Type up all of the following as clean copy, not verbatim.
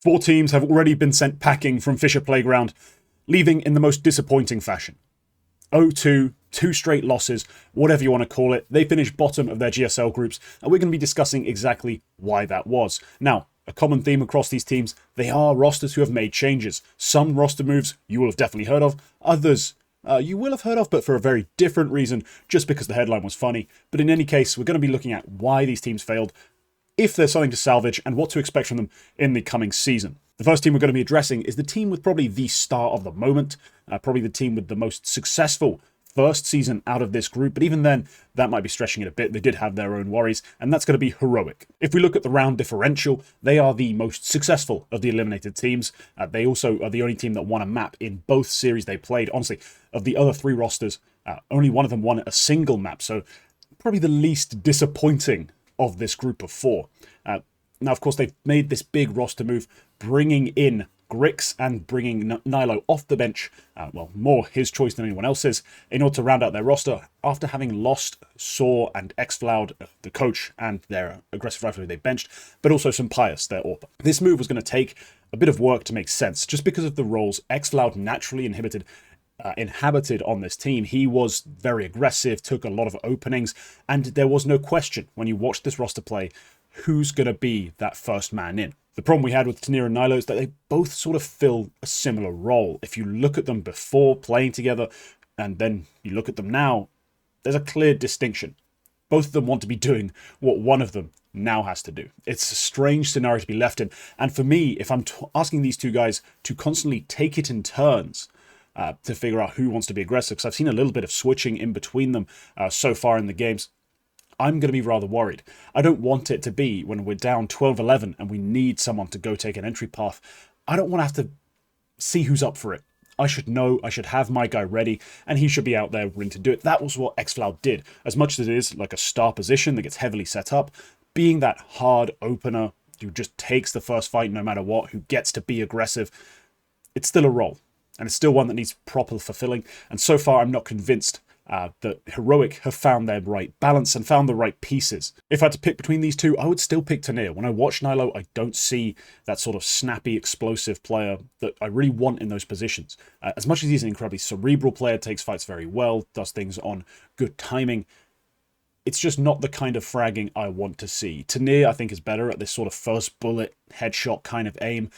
4 teams have already been sent packing from Fissure Playground, leaving in the most disappointing fashion. 0-2, 2 straight losses, whatever you want to call it. They finished bottom of their GSL groups, and we're going to be discussing exactly why that was. Now, a common theme across these teams, they are rosters who have made changes. Some roster moves you will have definitely heard of, others you will have heard of, but for a very different reason, just because the headline was funny. But in any case, we're going to be looking at why these teams failed, if there's something to salvage, and what to expect from them in the coming season. The first team we're going to be addressing is the team with probably the star of the moment, probably the team with the most successful first season out of this group, but even then, that might be stretching it a bit. They did have their own worries, and that's going to be Heroic. If we look at the round differential, they are the most successful of the eliminated teams. They also are the only team that won a map in both series they played. Honestly, of the other 3 rosters, only one of them won a single map, so probably the least disappointing of this group of 4. Now, of course, they've made this big roster move, bringing in Grix and bringing Nilo off the bench, well, more his choice than anyone else's, in order to round out their roster after having lost Saw and Xfloud, the coach, and their aggressive rivalry they benched, but also some Pius, their AWP. This move was going to take a bit of work to make sense, just because of the roles Xfloud naturally inhabited on this team. He was very aggressive, took a lot of openings, and there was no question when you watched this roster play who's going to be that first man in. The problem we had with Tanir and Nilo is that they both sort of fill a similar role. If you look at them before playing together, and then you look at them now, there's a clear distinction. Both of them want to be doing what one of them now has to do. It's a strange scenario to be left in, and for me, if I'm asking these 2 guys to constantly take it in turns, to figure out who wants to be aggressive, because I've seen a little bit of switching in between them so far in the games, I'm going to be rather worried. I don't want it to be when we're down 12-11 and we need someone to go take an entry path. I don't want to have to see who's up for it. I should know, I should have my guy ready, and he should be out there willing to do it. That was what Xfloud did. As much as it is like a star position that gets heavily set up, being that hard opener who just takes the first fight no matter what, who gets to be aggressive, it's still a role. And it's still one that needs proper fulfilling. And so far, I'm not convinced that Heroic have found their right balance and found the right pieces. If I had to pick between these 2, I would still pick Tanir. When I watch Nilo, I don't see that sort of snappy, explosive player that I really want in those positions. As much as he's an incredibly cerebral player, takes fights very well, does things on good timing, it's just not the kind of fragging I want to see. Tanir, I think, is better at this sort of first bullet, headshot kind of aim.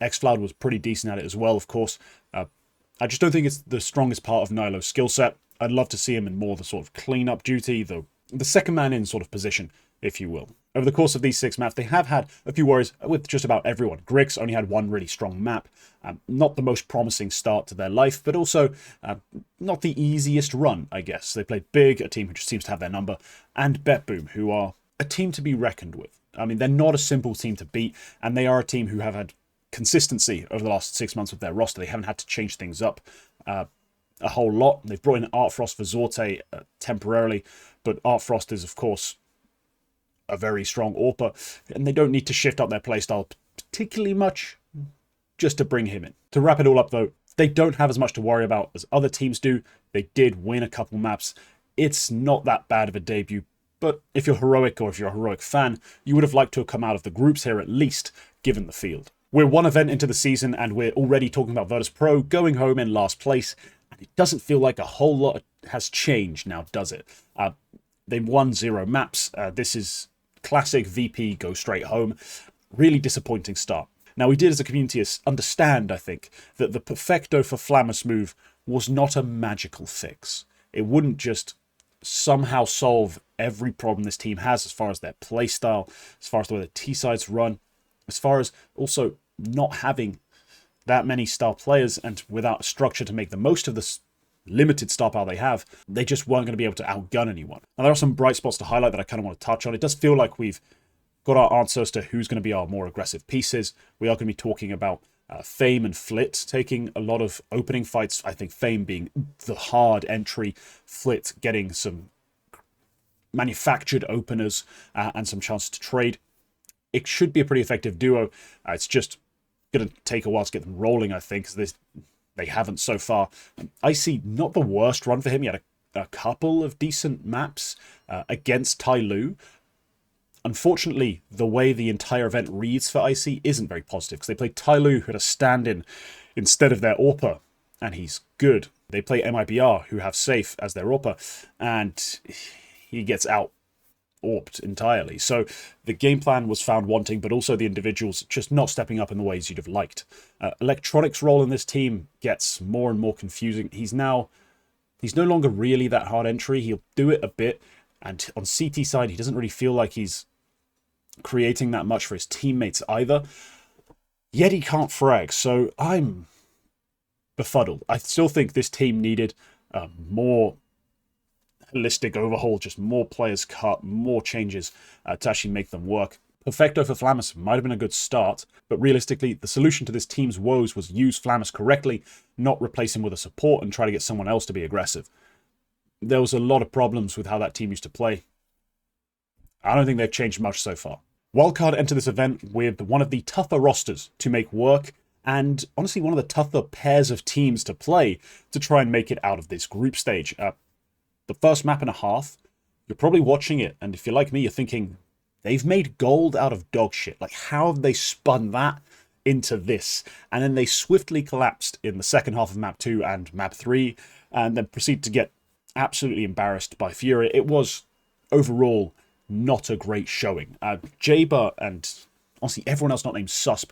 Xfloud was pretty decent at it as well, of course. I just don't think it's the strongest part of Nilo's skill set. I'd love to see him in more the sort of clean-up duty, the second man in sort of position, if you will. Over the course of these 6 maps, they have had a few worries with just about everyone. Grix only had 1 really strong map. Not the most promising start to their life, but also not the easiest run, I guess. They played Big, a team who just seems to have their number, and BetBoom, who are a team to be reckoned with. I mean, they're not a simple team to beat, and they are a team who have had consistency over the last 6 months with their roster. They haven't had to change things up a whole lot. They've brought in Artfrost for Zorte temporarily, but Artfrost is, of course, a very strong AWPer, and they don't need to shift up their playstyle particularly much just to bring him in. To wrap it all up, though, they don't have as much to worry about as other teams do. They did win a couple maps. It's not that bad of a debut, but if you're Heroic or if you're a Heroic fan, you would have liked to have come out of the groups here at least, given the field. We're 1 event into the season, and we're already talking about VirtusPro going home in last place. It doesn't feel like a whole lot has changed now, does it? They've won 0 maps. This is classic VP go straight home. Really disappointing start. Now, we did as a community understand, I think, that the perfecto for Flammus move was not a magical fix. It wouldn't just somehow solve every problem this team has as far as their playstyle, as far as the way the T-sides run, as far as also not having that many star players and without a structure to make the most of this limited star power they have, they just weren't going to be able to outgun anyone. Now, there are some bright spots to highlight that I kind of want to touch on. It does feel like we've got our answers to who's going to be our more aggressive pieces. We are going to be talking about Fame and Flit taking a lot of opening fights. I think Fame being the hard entry, Flit getting some manufactured openers and some chance to trade. It should be a pretty effective duo. It's just going to take a while to get them rolling, I think, because they haven't so far. I see not the worst run for him. He had a couple of decent maps against Tai Lu. Unfortunately, the way the entire event reads for IC isn't very positive, because they play Tyloo, who had a stand-in instead of their AWPer, and he's good. They play MIBR, who have Safe as their AWPer, and he gets out AWPed entirely. So the game plan was found wanting, but also the individuals just not stepping up in the ways you'd have liked. Electronic's role in this team gets more and more confusing. He's no longer really that hard entry. He'll do it a bit, and on CT side, he doesn't really feel like he's creating that much for his teammates either. Yet he can't frag, so I'm befuddled. I still think this team needed more holistic overhaul, just more players cut, more changes to actually make them work. Perfecto for Flammus might have been a good start, but realistically, the solution to this team's woes was use Flammus correctly, not replace him with a support and try to get someone else to be aggressive. There was a lot of problems with how that team used to play. I don't think they've changed much so far. Wildcard entered this event with one of the tougher rosters to make work, and honestly one of the tougher pairs of teams to play to try and make it out of this group stage. The first map and a half, you're probably watching it, and if you're like me, you're thinking, they've made gold out of dog shit. Like, how have they spun that into this? And then they swiftly collapsed in the second half of map 2 and map 3, and then proceed to get absolutely embarrassed by Fury. It was, overall, not a great showing. Jaber and, honestly, everyone else not named Susp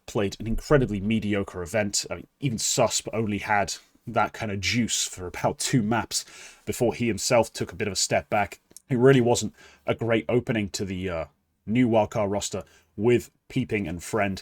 played an incredibly mediocre event. I mean, even Susp only had that kind of juice for about 2 maps before he himself took a bit of a step back. It really wasn't a great opening to the new Wildcard roster with Peeping and Friend.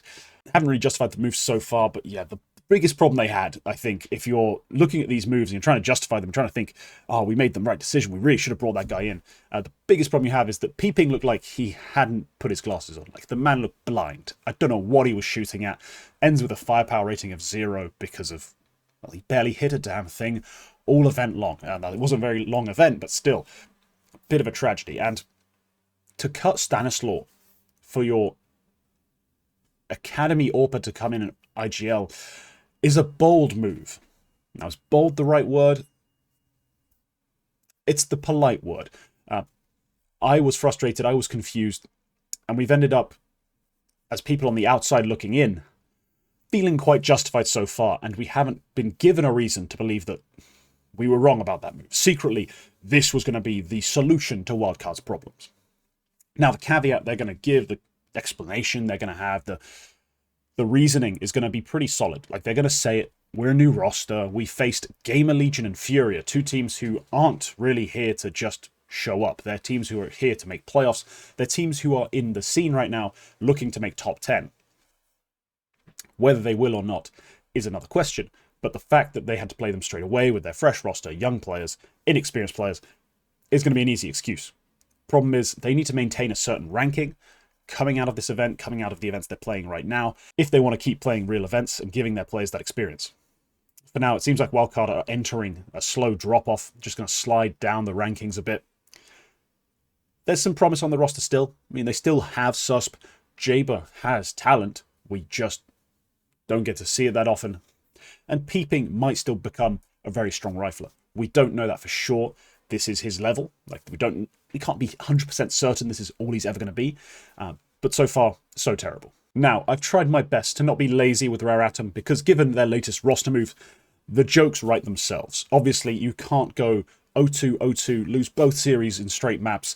Haven't really justified the moves so far, but yeah, the biggest problem they had, I think, if you're looking at these moves and you're trying to justify them, trying to think, oh, we made the right decision, we really should have brought that guy in. The biggest problem you have is that Peeping looked like he hadn't put his glasses on. Like, the man looked blind. I don't know what he was shooting at. Ends with a firepower rating of 0 because of, well, he barely hit a damn thing all event long. It wasn't a very long event, but still, a bit of a tragedy. And to cut Stanislaw for your Academy AWPer to come in an IGL is a bold move. Now, is bold the right word? It's the polite word. I was frustrated, I was confused, and we've ended up, as people on the outside looking in, feeling quite justified so far, and we haven't been given a reason to believe that we were wrong about that move. Secretly, this was going to be the solution to Wildcard's problems. Now, the caveat they're going to give, the explanation they're going to have, the reasoning is going to be pretty solid. Like, they're going to say it, we're a new roster, we faced Gamer Legion and Furia, 2 teams who aren't really here to just show up. They're teams who are here to make playoffs. They're teams who are in the scene right now looking to make top 10. Whether they will or not is another question, but the fact that they had to play them straight away with their fresh roster, young players, inexperienced players, is going to be an easy excuse. Problem is, they need to maintain a certain ranking coming out of this event, coming out of the events they're playing right now, if they want to keep playing real events and giving their players that experience. For now, it seems like Wildcard are entering a slow drop-off, just going to slide down the rankings a bit. There's some promise on the roster still. I mean, they still have Susp. Jaber has talent. We just don't get to see it that often. And Peeping might still become a very strong rifler. We don't know that for sure. This is his level. Like, we can't be 100% certain this is all he's ever going to be. But so far, so terrible. Now, I've tried my best to not be lazy with Rare Atom, because given their latest roster move, the jokes write themselves. Obviously, you can't go 0-2, 0-2, lose both series in straight maps,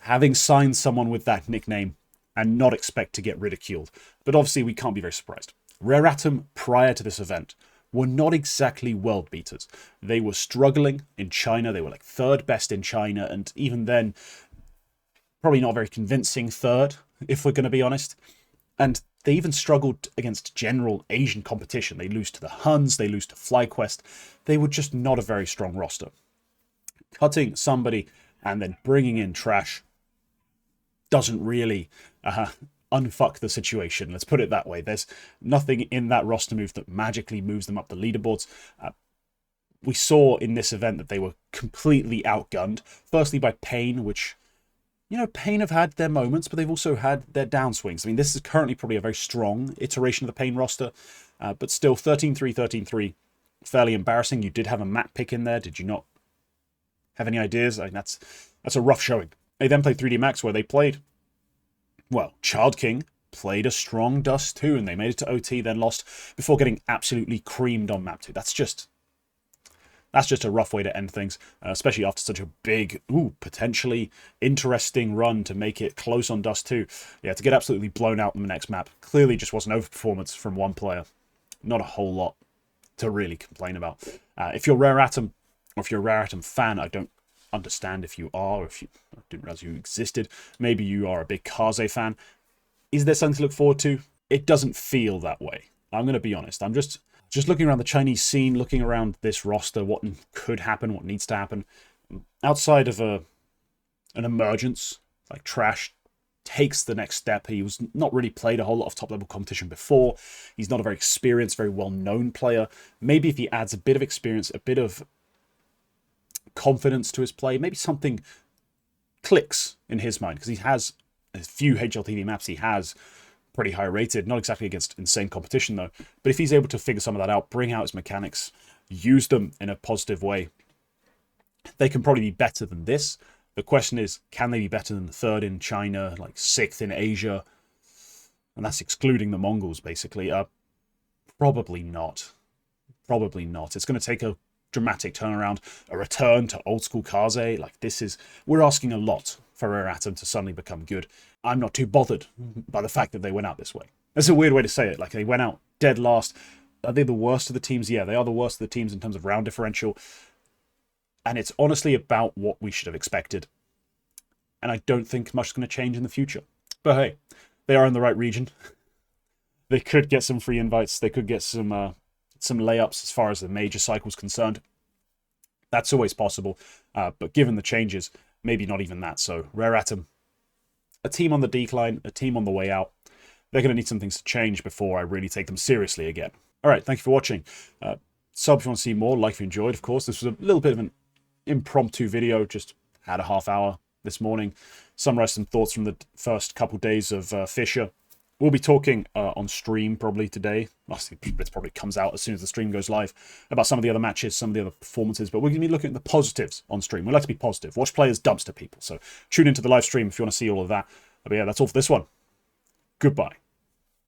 having signed someone with that nickname, and not expect to get ridiculed. But obviously, we can't be very surprised. Rare Atom, prior to this event, were not exactly world beaters. They were struggling in China. They were like 3rd best in China, and even then, probably not very convincing 3rd, if we're going to be honest. And they even struggled against general Asian competition. They lose to the Huns, they lose to FlyQuest. They were just not a very strong roster. Cutting somebody and then bringing in Trash doesn't really unfuck the situation. Let's put it that way. There's nothing in that roster move that magically moves them up the leaderboards. We saw in this event that they were completely outgunned. Firstly by Pain, which, you know, Pain have had their moments, but they've also had their downswings. I mean, this is currently probably a very strong iteration of the Pain roster, but still 13-3, 13-3, fairly embarrassing. You did have a map pick in there. Did you not have any ideas? I mean, that's a rough showing. They then played 3D Max, where they played, well, Child King played a strong Dust 2, and they made it to OT, then lost before getting absolutely creamed on map 2. That's just a rough way to end things, especially after such a big, potentially interesting run to make it close on Dust 2. Yeah, to get absolutely blown out in the next map clearly just was an overperformance from one player. Not a whole lot to really complain about. If you're Rare Atom, or if you're a Rare Atom fan, I don't understand if you are, or if you I didn't realize you existed. Maybe you are a big Kaze fan. Is there something to look forward to? It doesn't feel that way. I'm going to be honest. I'm just looking around the Chinese scene, looking around this roster, what could happen, what needs to happen. Outside of an emergence, like Trash takes the next step. He was not really played a whole lot of top-level competition before. He's not a very experienced, very well-known player. Maybe if he adds a bit of experience, a bit of confidence to his play, maybe something clicks in his mind, because he has a few HLTV maps he has pretty high rated, not exactly against insane competition though, but if he's able to figure some of that out, bring out his mechanics, use them in a positive way, they can probably be better than this. The question is, can they be better than 3rd in China, like 6th in Asia? And that's excluding the Mongols, basically. Probably not. Probably not. It's going to take a dramatic turnaround, a return to old school Kaze. Like, we're asking a lot for Rare Atom to suddenly become good. I'm not too bothered by the fact that they went out this way. That's a weird way to say it. Like, they went out dead last. Are they the worst of the teams? Yeah, they are the worst of the teams in terms of round differential. And it's honestly about what we should have expected. And I don't think much is going to change in the future. But hey, they are in the right region. They could get some free invites. They could get some layups as far as the major cycle is concerned. That's always possible. But given the changes, maybe not even that. So Rare Atom, a team on the decline, a team on the way out. They're going to need some things to change before I really take them seriously again. All right, thank you for watching. Sub if you want to see more, like if you enjoyed, of course. This was a little bit of an impromptu video, just had a half hour this morning. Summarize some thoughts from the first couple days of Fissure. We'll be talking on stream probably today. It probably comes out as soon as the stream goes live, about some of the other matches, some of the other performances, but we're going to be looking at the positives on stream. We like to be positive. Watch players dumpster people. So tune into the live stream if you want to see all of that. But yeah, that's all for this one. Goodbye.